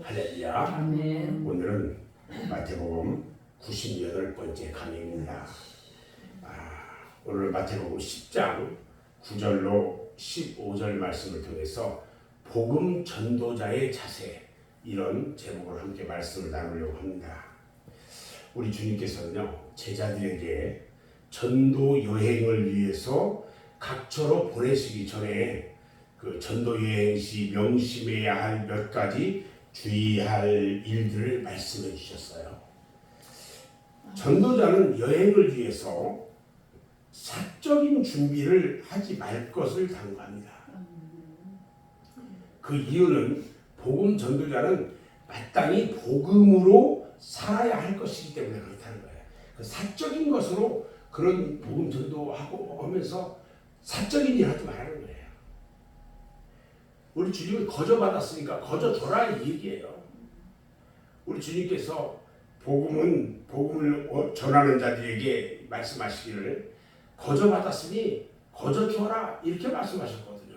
할렐루야. 아멘. 오늘은 마태복음 98번째 강의입니다. 오늘 마태복음 10장 9절로 15절 말씀을 통해서 복음 전도자의 자세, 이런 제목으로 함께 말씀을 나누려고 합니다. 우리 주님께서는요, 제자들에게 전도 여행을 위해서 각처로 보내시기 전에 그 전도 여행 시 명심해야 할 몇 가지 주의할 일들을 말씀해 주셨어요. 전도자는 여행을 위해서 사적인 준비를 하지 말 것을 당부합니다. 그 이유는 복음 전도자는 마땅히 복음으로 살아야 할 것이기 때문에 그렇다는 거예요. 그 사적인 것으로 그런 복음 전도하고 하면서 사적인 일 하지 말라는 거예요. 우리 주님을 거저받았으니까 거저줘라 이 얘기예요. 우리 주님께서 복음을 전하는 자들에게 말씀하시기를 거저받았으니 거저줘라 이렇게 말씀하셨거든요.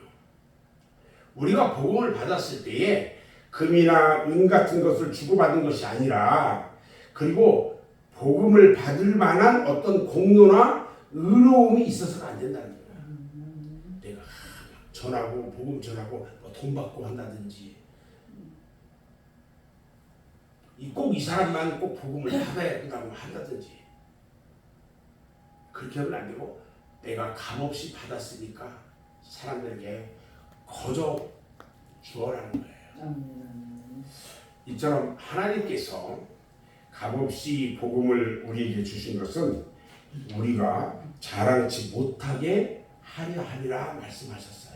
우리가 복음을 받았을 때에 금이나 은 같은 것을 주고받은 것이 아니라, 그리고 복음을 받을 만한 어떤 공로나 의로움이 있어서는 안 된다는 거예요. 내가 전하고 복음 전하고 돈 받고 한다든지, 꼭 이 사람만 꼭 복음을 받아야 된다고 한다든지, 그렇게 하면 안 되고, 내가 값없이 받았으니까 사람들에게 거저 주어라는 거예요. 이처럼 하나님께서 값없이 복음을 우리에게 주신 것은 우리가 자랑치 못하게 하려 함이라 말씀하셨어요.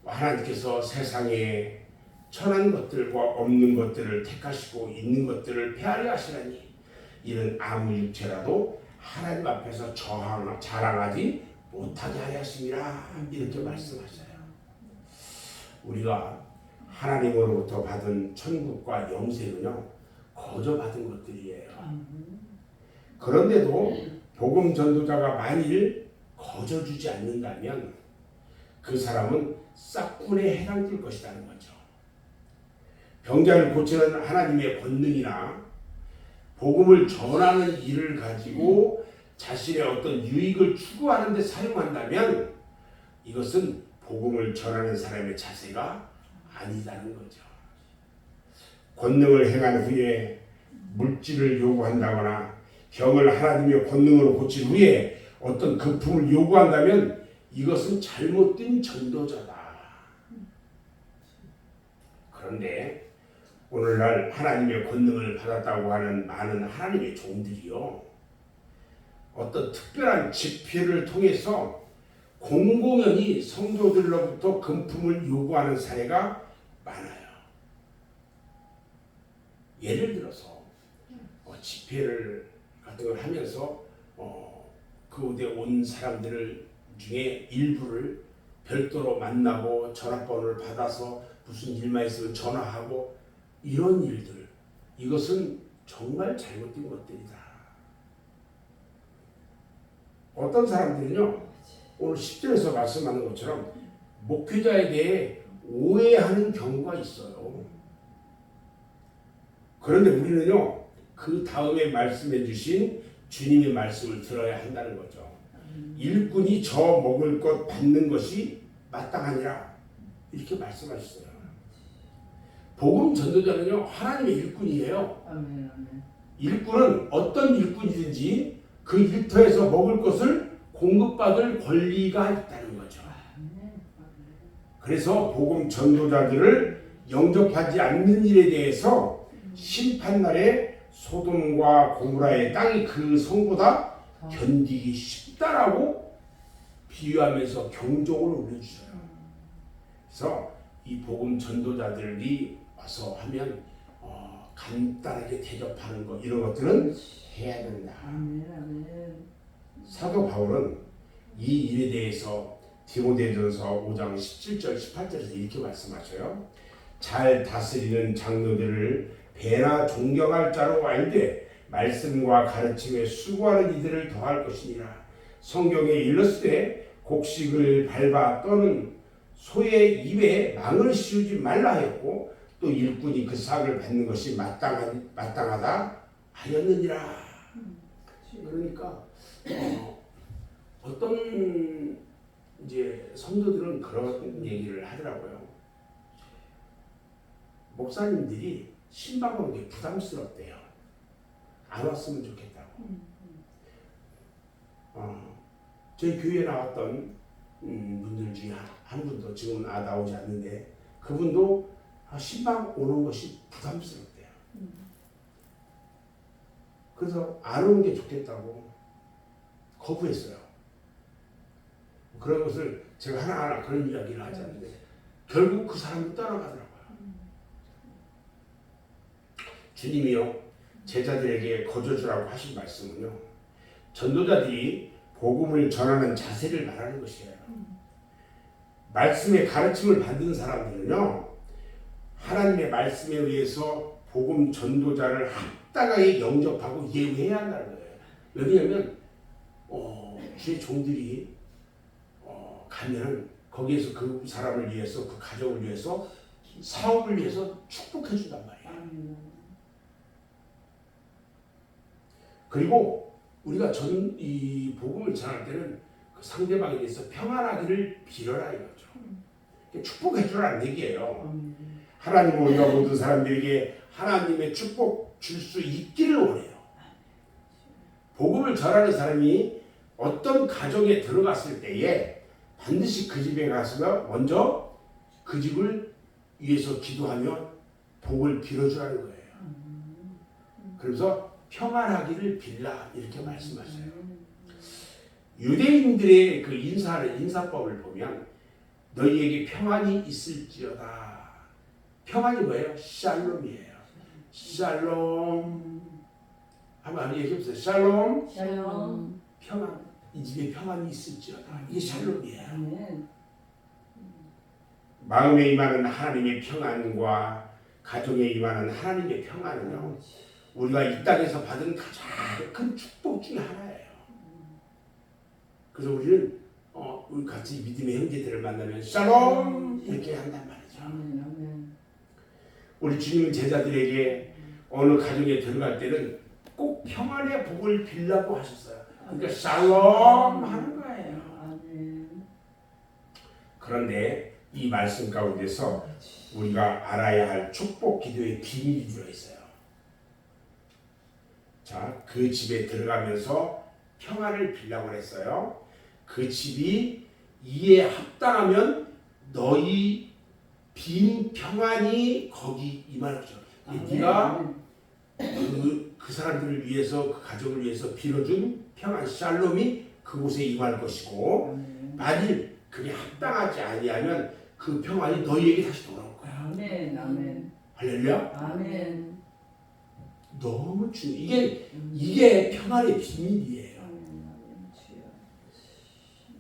하나님께서 세상에 천한 것들과 없는 것들을 택하시고 있는 것들을 폐하려 하시라니, 이는 아무 육체라도 하나님 앞에서 자랑하지 못하게 하려 하심이라, 이렇게 말씀하셔요. 우리가 하나님으로부터 받은 천국과 영생은요, 거저 받은 것들이에요. 그런데도 복음 전도자가 만일 거저 주지 않는다면 그 사람은 싹군에 해당될 것이라는 거죠. 병자를 고치는 하나님의 권능이나 복음을 전하는 일을 가지고 자신의 어떤 유익을 추구하는 데 사용한다면 이것은 복음을 전하는 사람의 자세가 아니다는 거죠. 권능을 행한 후에 물질을 요구한다거나 병을 하나님의 권능으로 고친 후에 어떤 금품을 요구한다면 이것은 잘못된 전도자다. 그런데 오늘날 하나님의 권능을 받았다고 하는 많은 하나님의 종들이요, 어떤 특별한 집회를 통해서 공공연히 성도들로부터 금품을 요구하는 사례가 많아요. 예를 들어서 집회를 같은 걸 하면서 그곳에 온 사람들 중에 일부를 별도로 만나고 전화번호를 받아서 무슨 일만 있으면 전화하고, 이런 일들, 이것은 정말 잘못된 것들이다. 어떤 사람들은요, 오늘 10절에서 말씀하는 것처럼 목회자에 대해 오해하는 경우가 있어요. 그런데 우리는요, 그 다음에 말씀해 주신 주님의 말씀을 들어야 한다는 거죠. 일꾼이 저 먹을 것 받는 것이 마땅하니라, 이렇게 말씀하셨어요. 복음 전도자는요, 하나님의 일꾼이에요. 일꾼은 어떤 일꾼이든지 그 일터에서 먹을 것을 공급받을 권리가 있다는 거죠. 그래서 복음 전도자들을 영접하지 않는 일에 대해서 심판날에 소돔과 고모라의 땅이 그 성보다 견디기 쉽다라고 비유하면서 경종을 울려주셔요. 그래서 이 복음 전도자들이 와서 하면 간단하게 대접하는 것, 이런 것들은 해야 된다. 사도 바울은 이 일에 대해서 디모데전서 5장 17절 18절에서 이렇게 말씀하셔요. 잘 다스리는 장로들을 배나 존경할 자로 알되 말씀과 가르침에 수고하는 이들을 더할 것이니라. 성경에 일렀으되 곡식을 밟아 떠는 소의 입에 망을 씌우지 말라 하였고 또 일꾼이 그 삭을 받는 것이 마땅하다 하였느니라. 그러니까 어떤 이제 성도들은 그런 얘기를 하더라고요. 목사님들이 신방 오는 게 부담스럽대요. 안 왔으면 좋겠다고. 저희 교회에 나왔던 분들 중에 한 분도 지금은 나오지 않는데 그분도 신방 오는 것이 부담스럽대요. 그래서 안 오는 게 좋겠다고 거부했어요. 그런 것을 제가 하나하나 그런 이야기를 하지 않는데 결국 그 사람이 떠나가더라고요. 주님이요 제자들에게 거저주라고 하신 말씀은요 전도자들이 복음을 전하는 자세를 말하는 것이에요. 말씀의 가르침을 받는 사람들은요 하나님의 말씀에 의해서 복음 전도자를 합당하게 영접하고 예우해야 한다는 거예요. 왜냐하면 주의 종들이 가면 거기에서 그 사람을 위해서 그 가족을 위해서 사업을 위해서 축복해 준단 말이에요. 그리고 우리가 이 복음을 전할 때는 그 상대방에 대해서 평안하기를 빌어라 이거죠. 축복해 주라는 얘기예요. 하나님은 우리가 모든 사람들에게 하나님의 축복 줄 수 있기를 원해요. 복음을 전하는 사람이 어떤 가정에 들어갔을 때에 반드시 그 집에 가서 먼저 그 집을 위해서 기도하며 복을 빌어주라는 거예요. 그래서 평안하기를 빌라 이렇게 말씀하셔요. 유대인들의 그 인사법을 보면 너희에게 평안이 있을지어다. 평안이 뭐예요? 샬롬이에요. 샬롬. 한번 얘기해보세요. 샬롬. 샬롬. 평안. 이 집에 평안이 있을지어다. 이게 샬롬이에요. 마음에 임하는 하나님의 평안과 가정에 임하는 하나님의 평안은요. 우리가 이 땅에서 받은 가장 큰 축복 중에 하나예요. 그래서 우리는 우리 같이 믿음의 형제들을 만나면 샬롬 이렇게 한단 말이죠. 우리 주님은 제자들에게 어느 가정에 들어갈 때는 꼭 평안의 복을 빌라고 하셨어요. 그러니까 샬롬 하는 거예요. 그런데 이 말씀 가운데서 우리가 알아야 할 축복 기도의 비밀이 들어있어요. 자, 그 집에 들어가면서 평안을 빌라고 했어요. 그 집이 이에 합당하면 너희 빈 평안이 거기 임할 것이다. 네가 그 사람들을 위해서 그 가족을 위해서 빌어준 평안 샬롬이 그곳에 임할 것이고 만일 그게 합당하지 아니하면 그 평안이 너희에게 다시 돌아올 거야. 아멘. 할렐루야. 아멘. 너무 중요해. 이게 평안의 비밀이에요.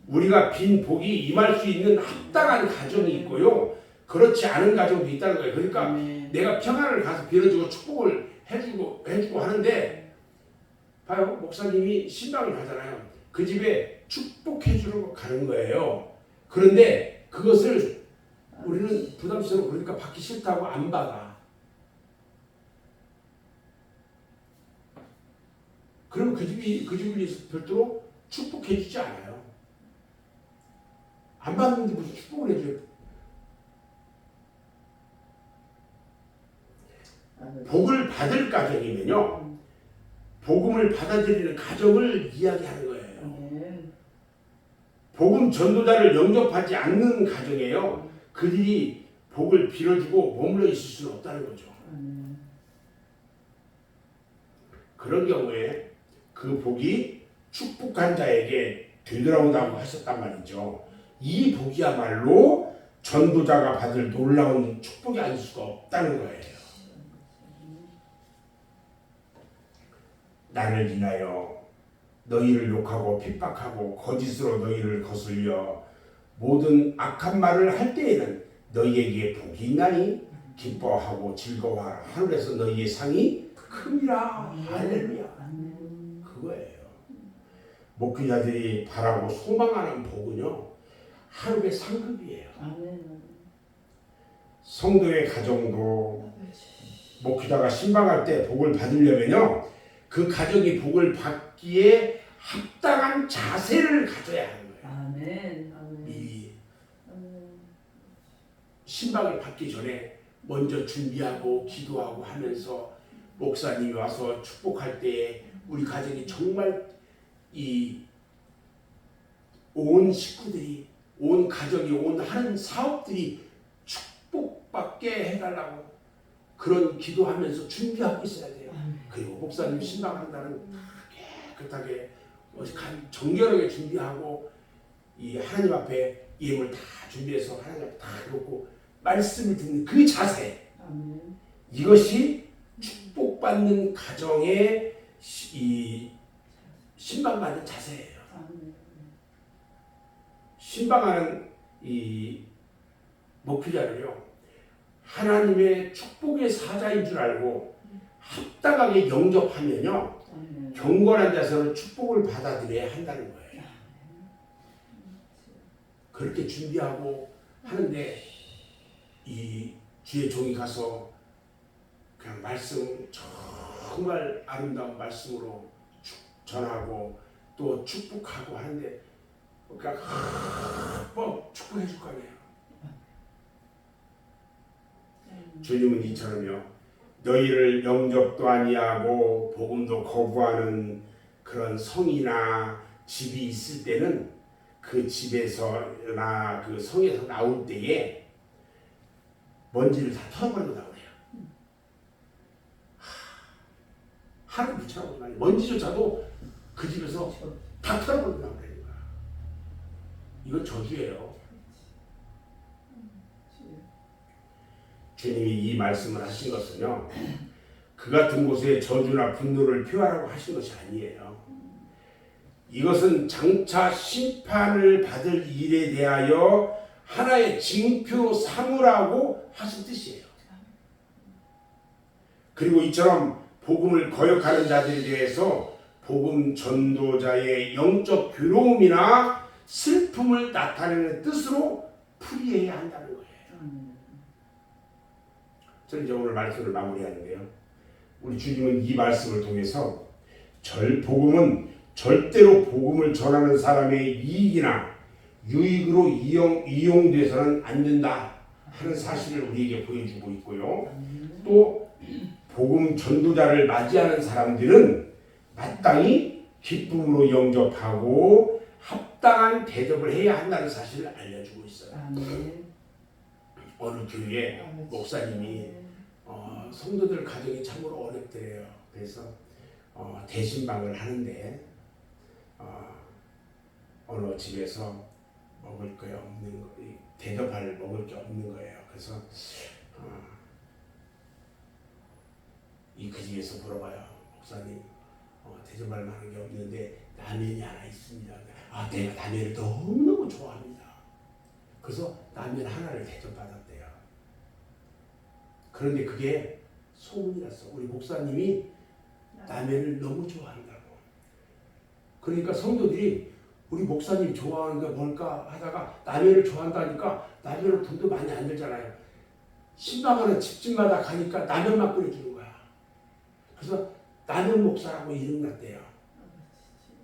우리가 빈 복이 임할 수 있는 합당한 가정이 있고요. 그렇지 않은 가정도 있다는 거예요. 그러니까 내가 평안을 가서 빌어주고 축복을 해주고 하는데 봐요. 목사님이 신방을 가잖아요. 그 집에 축복해주러 가는 거예요. 그런데 그것을 우리는 부담스러워 그러니까 받기 싫다고 안 받아. 그럼 그 집을 위해서 별도로 축복해주지 않아요. 안 받는데 무슨 축복을 해줘요? 복을 받을 가정이면요. 복음을 받아들이는 가정을 이야기하는 거예요. 복음 전도자를 영접하지 않는 가정이에요. 그들이 복을 빌어주고 머물러 있을 수는 없다는 거죠. 그런 경우에 그 복이 축복한 자에게 되돌아온다고 하셨단 말이죠. 이 복이야말로 전도자가 받을 놀라운 축복이 아닐 수가 없다는 거예요. 나를 인하여 너희를 욕하고 핍박하고 거짓으로 너희를 거슬려 모든 악한 말을 할 때에는 너희에게 복이 있나니 기뻐하고 즐거워하라. 하늘에서 너희의 상이 큼이라. 할렐루야. 그거예요. 목회자들이 바라고 소망하는 복은요. 하루의 상급이에요. 아멘. 성도의 가정도 목회자가 신방할 때 복을 받으려면요, 그 가정이 복을 받기에 합당한 자세를 가져야 하는 거예요. 아멘. 아멘. 이 아멘. 신방을 받기 전에 먼저 준비하고 기도하고 하면서 목사님이 와서 축복할 때에 우리 가정이 정말 이 온 식구들이, 온 가정이, 온 하는 사업들이 축복받게 해달라고 그런 기도하면서 준비하고 있어야 돼요. 그리고 목사님 신방한다는 깨끗하게 정결하게 준비하고 이 하나님 앞에 예물 다 준비해서 하나님 앞에 다 놓고 말씀을 듣는 그 자세, 아멘. 이것이 축복받는 가정의 이 신방받는 자세예요. 아멘. 신방하는 이 목회자를요, 하나님의 축복의 사자인 줄 알고 합당하게 영접하면요, 아멘. 경건한 자세로 축복을 받아들여야 한다는 거예요. 그렇게 준비하고 하는데 이 주의 종이 가서 그냥 말씀, 정말 아름다운 말씀으로 전하고 또 축복하고 하는데 그러니까 뭐 축복해 줄 거 아니에요. 주님은 이처럼요, 너희를 영접도 아니하고 복음도 거부하는 그런 성이나 집이 있을 때는 그 집에서나 그 성에서 나올 때에 먼지를 다 털어버린다고 그래요. 하루 붙여놓고 말이에요. 먼지조차도 그 집에서 다 털어버린다고 그래요. 이건 저주예요. 주님이 이 말씀을 하신 것은요, 그 같은 곳에 저주나 분노를 표하라고 하신 것이 아니에요. 이것은 장차 심판을 받을 일에 대하여 하나의 징표 삼으라고 하신 뜻이에요. 그리고 이처럼 복음을 거역하는 자들에 대해서 복음 전도자의 영적 괴로움이나 슬픔을 나타내는 뜻으로 풀이해야 한다는 거예요. 저는 이제 오늘 말씀을 마무리하는데요, 우리 주님은 이 말씀을 통해서 복음은 절대로 복음을 전하는 사람의 이익이나 유익으로 이용돼서는 안 된다 하는 사실을 우리에게 보여주고 있고요. 또 복음 전도자를 맞이하는 사람들은 마땅히 기쁨으로 영접하고 합당한 대접을 해야 한다는 사실을 알려주고 있어요. 어느 교회 목사님이 성도들 가정이 참으로 어렵더래요. 그래서 대신방을 하는데 어느 집에서 먹을 게 없는 거, 대접할 먹을 게 없는 거예요. 그래서 그 집에서 물어봐요. 목사님, 대접할 만한 게 없는데 라면이 하나 있습니다. 내가 라면을 너무너무 좋아합니다. 그래서 라면 하나를 대접받았대요. 그런데 그게 소문이 났어. 우리 목사님이 라면을 너무 좋아한다고. 그러니까 성도들이 우리 목사님 좋아하는 게 뭘까 하다가 라면을 좋아한다니까 라면은 돈도 많이 안 들잖아요. 신방하는 집집마다 가니까 라면만 끓여주는 거야. 그래서 라면 목사라고 이름 났대요.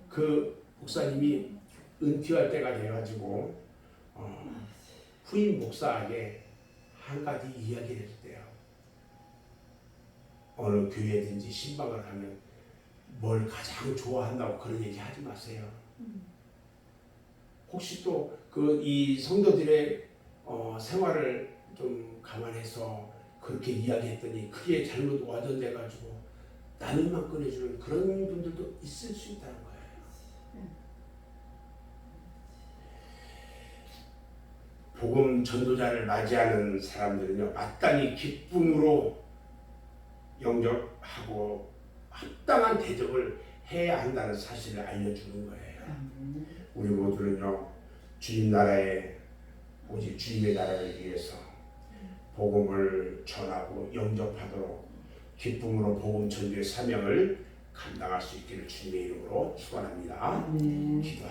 그 목사님이 은퇴할 때가 돼가지고 후임 목사에게 한 가지 이야기를 했대요. 어느 교회든지 신방을 가면 뭘 가장 좋아한다고 그런 얘기 하지 마세요. 혹시 또 이 성도들의 생활을 좀 감안해서 그렇게 이야기했더니 그게 잘못 와전돼가지고 라면만 꺼내주는 그런 분들도 있을 수 있다는 거예요. 복음 전도자를 맞이하는 사람들은요, 마땅히 기쁨으로 영접하고 합당한 대접을 해야 한다는 사실을 알려주는 거예요. 우리 모두는요, 주님 나라에, 오직 주님의 나라를 위해서 복음을 전하고 영접하도록 기쁨으로 복음 전도의 사명을 감당할 수 있기를 주님의 이름으로 축원합니다. 기도하겠습니다.